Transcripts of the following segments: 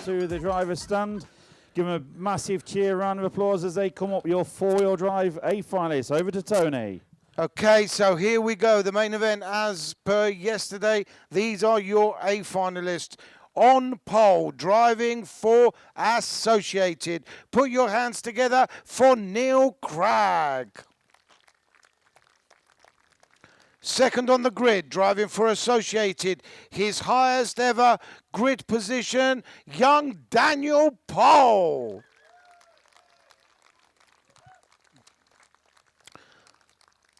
to the driver's stand. Give them a massive cheer, round of applause as they come up. Your four-wheel drive A finalists. Over to Tony. Okay, so here we go. The main event as per yesterday. These are your A finalists. On pole, driving for Associated. Put your hands together for Neil Cragg. Second on the grid, driving for Associated, his highest ever grid position, young Daniel Pole.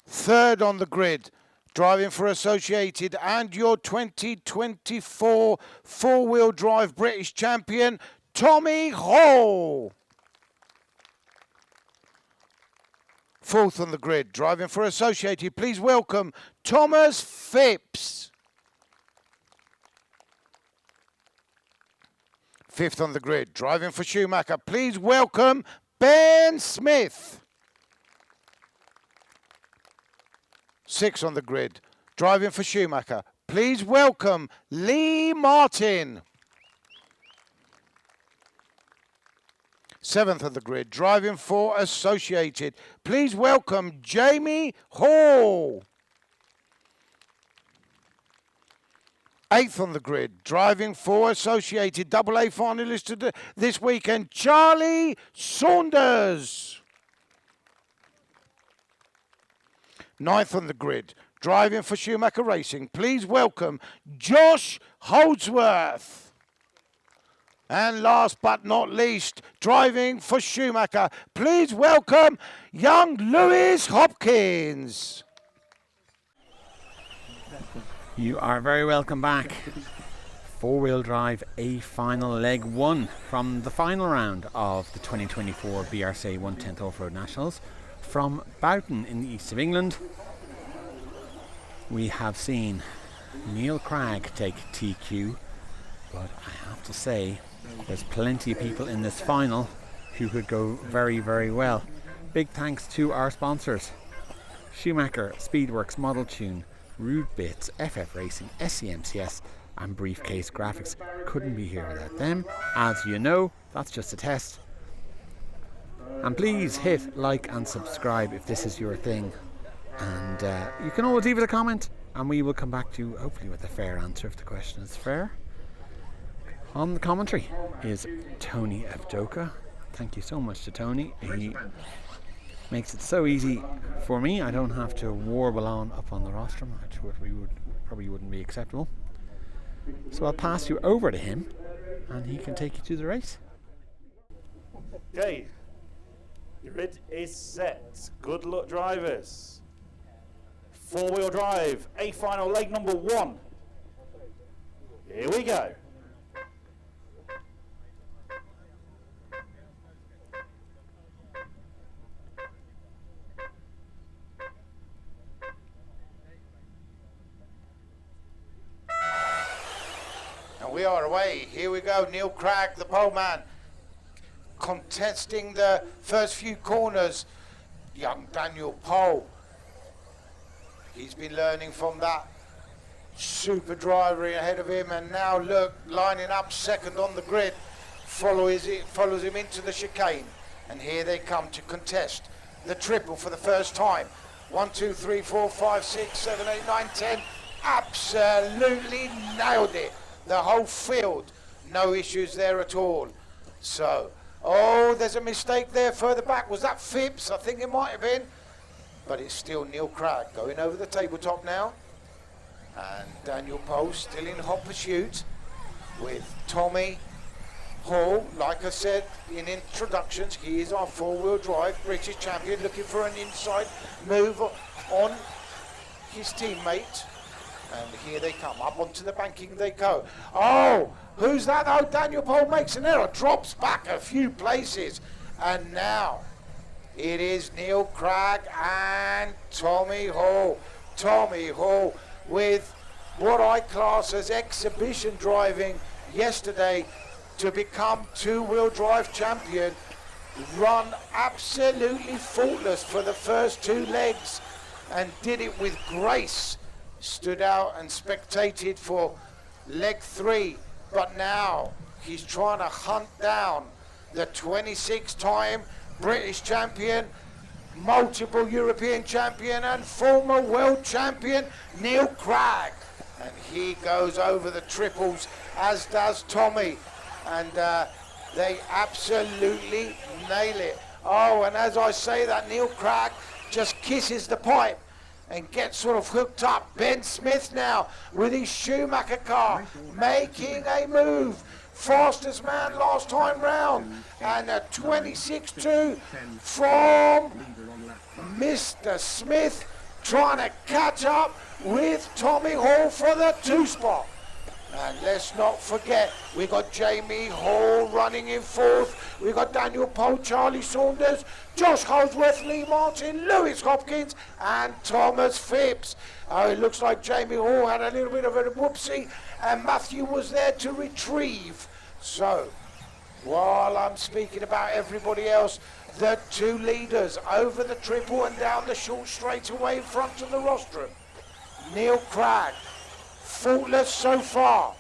Third on the grid, driving for Associated and your 2024 four-wheel drive British champion, Tommy Hall. Fourth on the grid, driving for Associated, please welcome Thomas Phipps. Fifth on the grid, driving for Schumacher, please welcome Ben Smith. Sixth on the grid, driving for Schumacher, please welcome Lee Martin. Seventh on the grid, driving for Associated, please welcome Jamie Hall. Eighth on the grid, driving for Associated, double A finalist this weekend, Charlie Saunders. Ninth on the grid, driving for Schumacher Racing, please welcome Josh Holdsworth. And last but not least, driving for Schumacher, please welcome young Lewis Hopkins. You are very welcome back. Four-wheel drive A final leg one from the final round of the 2024 BRCA 110th Off-Road Nationals from Boughton in the east of England. We have seen Neil Cragg take TQ, but I have to say there's plenty of people in this final who could go very, very well. Big thanks to our sponsors: Schumacher, Speedworks, Model Tune, Rude Bits, FF Racing, SCMCS and Briefcase Graphics. Couldn't be here without them. As you know, that's just a test. And please hit like and subscribe if this is your thing. And you can always leave us a comment and we will come back to you hopefully with a fair answer if the question is fair. On the commentary is Tony Avdoka. Thank you so much to Tony. He makes it so easy for me. I don't have to warble on up on the rostrum, which probably wouldn't be acceptable. So I'll pass you over to him and he can take you to the race. Okay, your grid is set. Good luck, drivers. Four-wheel drive, A final leg number one. Here we go. And we are away. Here we go. Neil Cragg, the pole man, contesting the first few corners. Young Daniel Pole. He's been learning from that super driver ahead of him, and now look, lining up second on the grid, follows him into the chicane. And here they come to contest the triple for the first time. 1, 2, 3, 4, 5, 6, 7, 8, 9, 10. Absolutely nailed it. The whole field, no issues there at all. So, oh, there's a mistake there further back. Was that Phipps? I think it might have been. But it's still Neil Cragg going over the tabletop now. And Daniel Pole still in hot pursuit with Tommy Hall. Like I said in introductions, he is our four-wheel drive British champion, looking for an inside move on his teammate. And here they come, up onto the banking they go. Oh, who's that? Oh, Daniel Pole makes an error, drops back a few places. And now it is Neil Cragg and Tommy Hall. Tommy Hall with what I class as exhibition driving yesterday to become two-wheel drive champion. Run absolutely faultless for the first two legs and did it with grace. Stood out and spectated for leg three But now he's trying to hunt down the 26-time British champion, multiple European champion and former world champion Neil Cragg. And he goes over the triples, as does Tommy. And they absolutely nail it. Oh, and as I say that, Neil Cragg just kisses the pipe and gets sort of hooked up. Ben Smith now with his Schumacher car making a move. Fastest man last time round, and a 26-2 from Mr. Smith, trying to catch up with Tommy Hall for the 2 spot. And let's not forget, we got Jamie Hall running in 4th. We got Daniel Poe, Charlie Saunders, Josh Holdsworth, Lee Martin, Lewis Hopkins, and Thomas Phipps. Oh, it looks like Jamie Hall had a little bit of a whoopsie, and Matthew was there to retrieve. So, while I'm speaking about everybody else, the 2 leaders over the triple and down the short straightaway in front of the rostrum. Neil Cragg, faultless so far.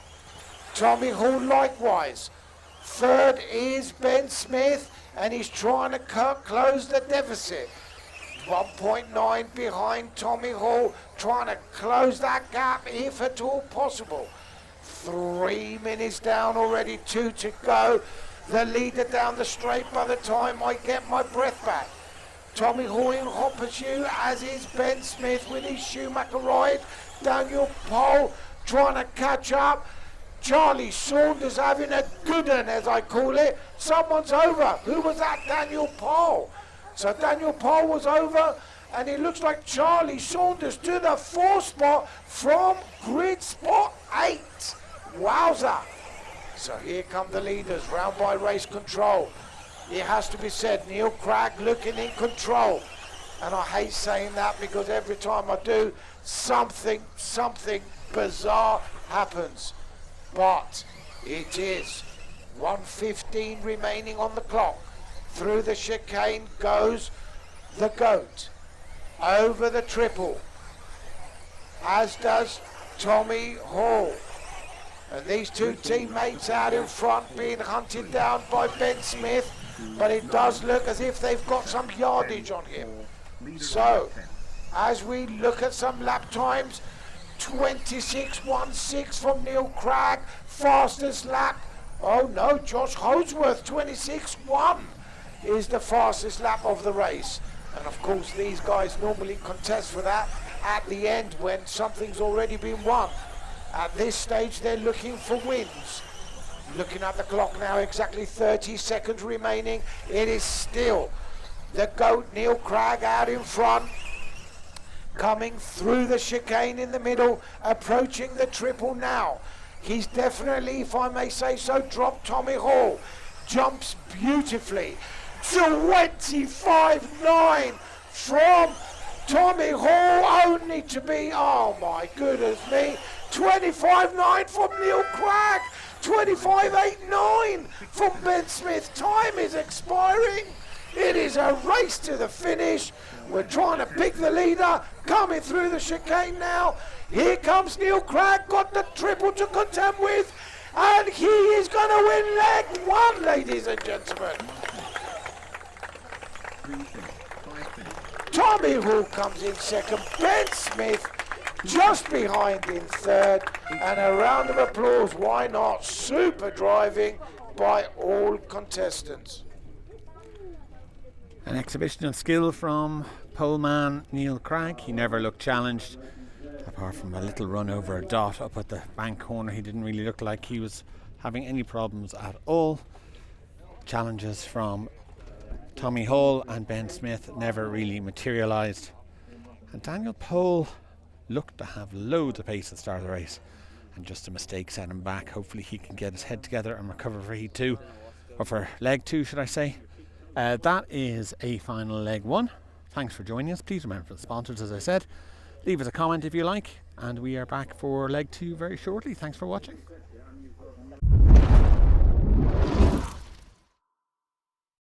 Tommy Hall likewise. 3rd is Ben Smith, and he's trying to close the deficit. 1.9 behind Tommy Hall, trying to close that gap if at all possible. 3 minutes down already, 2 to go. The leader down the straight by the time I get my breath back. Tommy Hall in hopper shoe, as is Ben Smith with his Schumacher ride. Daniel Poe trying to catch up. Charlie Saunders having a good one, as I call it. Someone's over. Who was that? Daniel Poe. So Daniel Poe was over, and it looks like Charlie Saunders to the 4th spot from grid spot 8. Wowza. So here come the leaders, round by race control. It has to be said, Neil Cragg looking in control. And I hate saying that because every time I do, something bizarre happens. But it is 1:15 remaining on the clock. Through the chicane goes the GOAT. Over the triple, as does Tommy Hall. And these 2 teammates out in front being hunted down by Ben Smith, but it does look as if they've got some yardage on him. So, as we look at some lap times, 26.16 from Neil Cragg, fastest lap. Oh no, Josh Holdsworth, 26.1 is the fastest lap of the race. And of course these guys normally contest for that at the end when something's already been won. At this stage they're looking for wins. Looking at the clock now, exactly 30 seconds remaining. It is still the GOAT Neil Cragg out in front. Coming through the chicane in the middle, approaching the triple now. He's definitely, if I may say so, dropped Tommy Hall. Jumps beautifully. 25.9 from Tommy Hall, only to be, oh my goodness me, 25.9 from Neil Cragg. 25.89 from Ben Smith. Time is expiring. It is a race to the finish. We're trying to pick the leader. Coming through the chicane now. Here comes Neil Cragg. Got the triple to contend with. And he is going to win leg 1, ladies and gentlemen. Tommy Hall comes in 2nd. Ben Smith just behind in 3rd. And a round of applause. Why not? Super driving by all contestants. An exhibition of skill from poleman Neil Cragg. He never looked challenged, apart from a little run over a dot up at the bank corner. He didn't really look like he was having any problems at all. Challenges from Tommy Hall and Ben Smith never really materialised. And Daniel Poe looked to have loads of pace at the start of the race, and just a mistake set him back. Hopefully he can get his head together and recover for heat 2, or for leg 2 should I say. That is a final leg 1. Thanks for joining us. Please remember the sponsors, as I said. Leave us a comment if you like, and we are back for leg 2 very shortly. Thanks for watching.